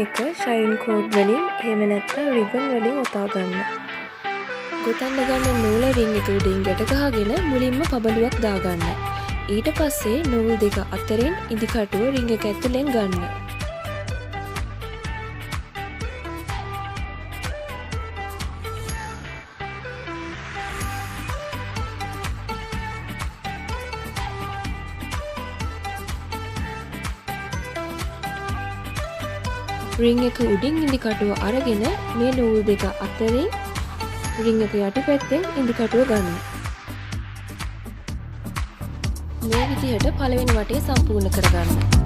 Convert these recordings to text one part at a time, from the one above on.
එක shine code වලින් එහෙම නැත්නම් රිබන් වලින් ඔතා ගන්න. ගොතන්න ගන්න නූල රින් එක උඩින් ගැට ගහගෙන මුලින්ම පබළුවක් දාගන්න. ඊට පස්සේ නූල් දෙක අතරින් ඉදිකටුව රින් එක ඇතුලෙන් ගන්න. රින් එක උඩින් ඉදිකටුව අරගෙන මේ නූල් දෙක අතරින් රින් එක යටිපැත්තෙන් ඉදිකටුව ගන්න. මේ විදිහට පළවෙනි වටය සම්පූර්ණ කරගන්න.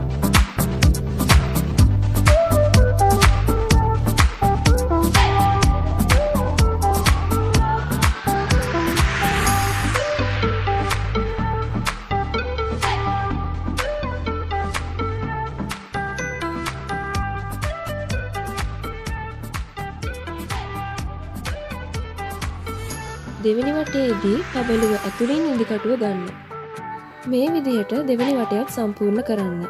දෙවෙනි වටයේදී පබළුව ඇතුලින් ඉදිකටුව ගන්න. මේ විදිහට දෙවෙනි වටයත් සම්පූර්ණ කරන්න.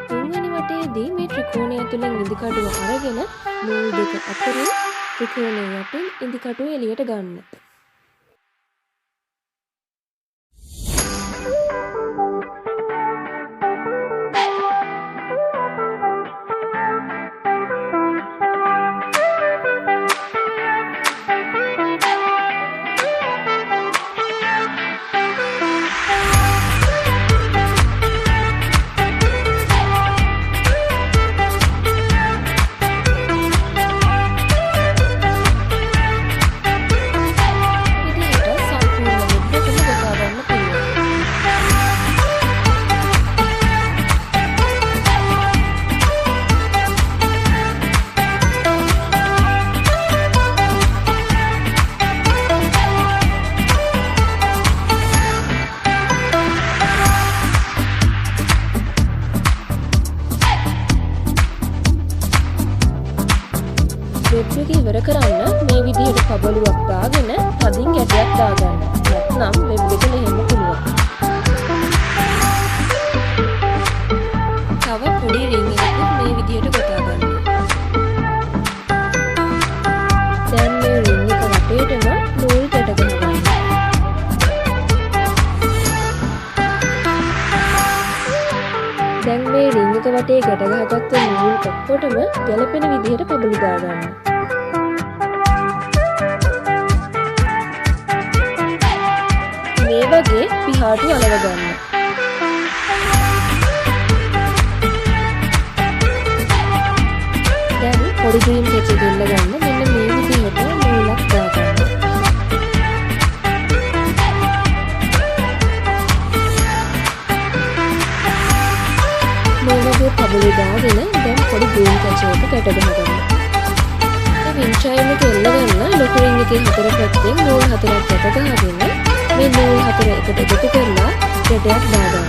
තුන්වෙනි වටයේදී මේ ත්‍රිකෝණය ඇතුලෙන් ඉදිකටුව අරගෙන නූල් දෙක අතරින් ත්‍රිකෝණය යටින් ඉදිකටුව එළියට ගන්න. වෙබ් එක ඉවර කරන්න මේ විදිහට පබළුවක් දාගෙන තදින් ගැටයක් දාගන්න. නැත්නම් වෙබ් එක ලියන්න පුළුවන්. තව පොඩි රින් එකක් මේ විදිහට ගොතා ගන්න. දැන් මේ රින් එක වටේටම නූල් ගැට ගහගන්න. දැන් මේ රින් එක වටේ ගැට ගහගත්ත නූල් ඔක්කොටම ගැලපෙන විදිහට පබළු දාගන්න. මේ වගේ පිහාටු අලව ගන්න. දැන් පොඩි ඩ්‍රීම් කැචර් දෙල්ල ගන්න. මෙන්න මේ විදිහට නූලක් දාගන්න. මේ වගේ පබළු දාගෙන දැන් පොඩි ඩ්‍රීම් කැචර් එක ගැට ගහගන්න. මේ වින්චයිම් එක එල්ල ගන්න ලොකු රින් එකේ හතර පැත්තෙන් නූල් හතරක් ගැට ගහගෙන මේ නූල් හතර එකට එකතු කරලා ගැටයක් දාගන්න.